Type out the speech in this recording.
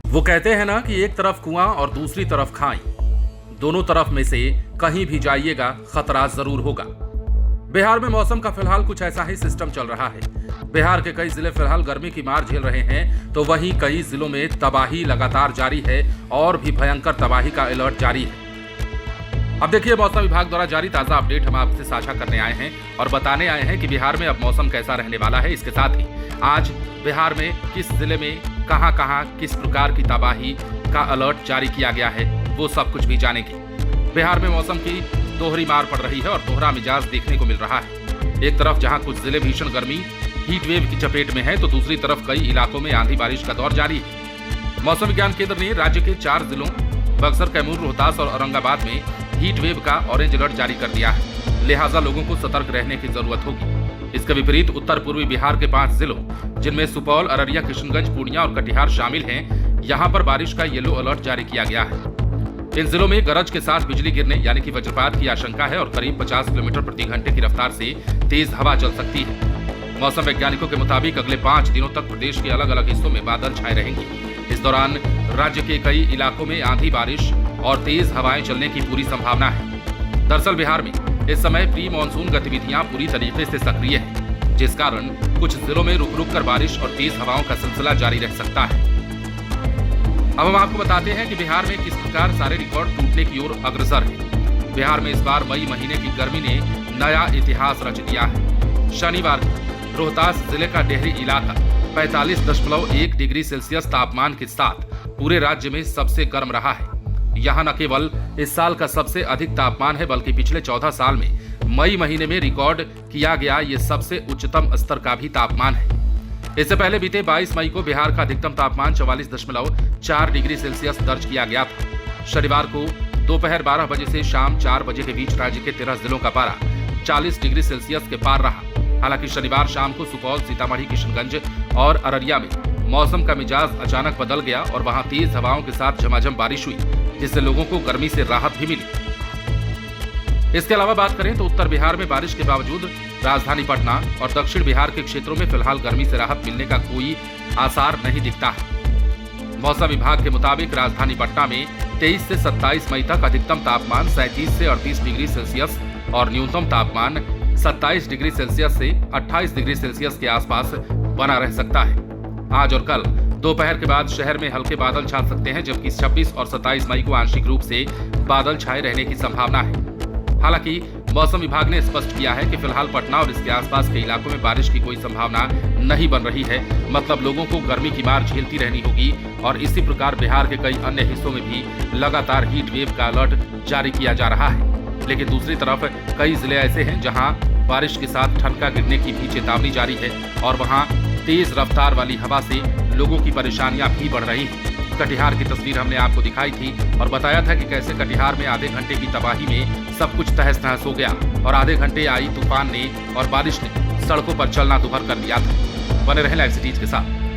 वो कहते हैं ना कि एक तरफ कुआं और दूसरी तरफ खाई, दोनों तरफ में से कहीं भी जाइएगा खतरा जरूर होगा। बिहार में मौसम का फिलहाल कुछ ऐसा ही सिस्टम चल रहा है। बिहार के कई जिले फिलहाल गर्मी की मार झेल रहे हैं, तो वहीं कई जिलों में तबाही लगातार जारी है और भी भयंकर तबाही का अलर्ट जारी है। अब देखिए, मौसम विभाग द्वारा जारी ताजा अपडेट हम आपसे साझा करने आए हैं और बताने आए हैं कि बिहार में अब मौसम कैसा रहने वाला है। इसके साथ ही आज बिहार में किस जिले में कहां किस प्रकार की तबाही का अलर्ट जारी किया गया है, वो सब कुछ भी जानेंगे। बिहार में मौसम की दोहरी मार पड़ रही है और दोहरा मिजाज देखने को मिल रहा है। एक तरफ जहां कुछ जिले भीषण गर्मी हीट वेव की चपेट में है, तो दूसरी तरफ कई इलाकों में आंधी बारिश का दौर जारी है। मौसम विज्ञान केंद्र ने राज्य के 4 जिलों बक्सर, कैमूर, रोहतास और औरंगाबाद में हीट वेव का ऑरेंज अलर्ट जारी कर दिया है। लिहाजा लोगों को सतर्क रहने की जरूरत होगी। इसके विपरीत उत्तर पूर्वी बिहार के 5 जिलों, जिनमें सुपौल, अररिया, किशनगंज, पूर्णिया और कटिहार शामिल हैं, यहां पर बारिश का येलो अलर्ट जारी किया गया है। इन जिलों में गरज के साथ बिजली गिरने यानी कि वज्रपात की आशंका है और करीब 50 किलोमीटर प्रति घंटे की रफ्तार से तेज हवा चल सकती है। मौसम वैज्ञानिकों के मुताबिक अगले 5 दिनों तक प्रदेश के अलग अलग हिस्सों में बादल छाए रहेंगे। इस दौरान राज्य के कई इलाकों में आंधी, बारिश और तेज हवाएं चलने की पूरी संभावना है। दरअसल बिहार में इस समय प्री मानसून गतिविधियां पूरी तरीके से सक्रिय है, जिस कारण कुछ जिलों में रुक रुक कर बारिश और तेज हवाओं का सिलसिला जारी रह सकता है। अब हम आपको बताते हैं कि बिहार में किस प्रकार सारे रिकॉर्ड टूटने की ओर अग्रसर है। बिहार में इस बार मई महीने की गर्मी ने नया इतिहास रच दिया है। शनिवार को रोहतास जिले का डेहरी इलाका 45.1 डिग्री सेल्सियस तापमान के साथ पूरे राज्य में सबसे गर्म रहा है। यहाँ न केवल इस साल का सबसे अधिक तापमान है, बल्कि पिछले 14 साल में मई महीने में रिकॉर्ड किया गया ये सबसे उच्चतम स्तर का भी तापमान है। इससे पहले बीते 22 मई को बिहार का अधिकतम तापमान 44.4 डिग्री सेल्सियस दर्ज किया गया था। शनिवार को दोपहर 12 बजे से शाम 4 बजे के बीच राज्य के 13 जिलों का पारा 40 डिग्री सेल्सियस के पार रहा। हालांकि शनिवार शाम को सुपौल, सीतामढ़ी, किशनगंज और अररिया में मौसम का मिजाज अचानक बदल गया और वहां तेज हवाओं के साथ झमाझम बारिश हुई, जिससे लोगों को गर्मी से राहत भी मिली। इसके अलावा बात करें तो उत्तर बिहार में बारिश के बावजूद राजधानी पटना और दक्षिण बिहार के क्षेत्रों में फिलहाल गर्मी से राहत मिलने का कोई आसार नहीं दिखता है। मौसम विभाग के मुताबिक राजधानी पटना में 23 से 27 मई तक अधिकतम तापमान 37 से 38 डिग्री सेल्सियस और न्यूनतम तापमान 27 डिग्री सेल्सियस से 28 डिग्री सेल्सियस के आसपास बना रह सकता है। आज और कल दोपहर के बाद शहर में हल्के बादल छा सकते हैं, जबकि 26 और 27 मई को आंशिक रूप से बादल छाए रहने की संभावना है। हालांकि मौसम विभाग ने स्पष्ट किया है कि फिलहाल पटना और इसके आसपास के इलाकों में बारिश की कोई संभावना नहीं बन रही है। मतलब लोगों को गर्मी की मार झेलती रहनी होगी और इसी प्रकार बिहार के कई अन्य हिस्सों में भी लगातार हीट वेव का अलर्ट जारी किया जा रहा है। लेकिन दूसरी तरफ कई जिले ऐसे हैं जहां बारिश के साथ ठनका गिरने की भी चेतावनी जारी है और वहां तेज रफ्तार वाली हवा से लोगों की परेशानियां भी बढ़ रही हैं। कटिहार की तस्वीर हमने आपको दिखाई थी और बताया था कि कैसे कटिहार में आधे घंटे की तबाही में सब कुछ तहस नहस हो गया और आधे घंटे आई तूफान ने और बारिश ने सड़कों पर चलना दुभर कर दिया था। बने रहें लाइव सिटीज के साथ।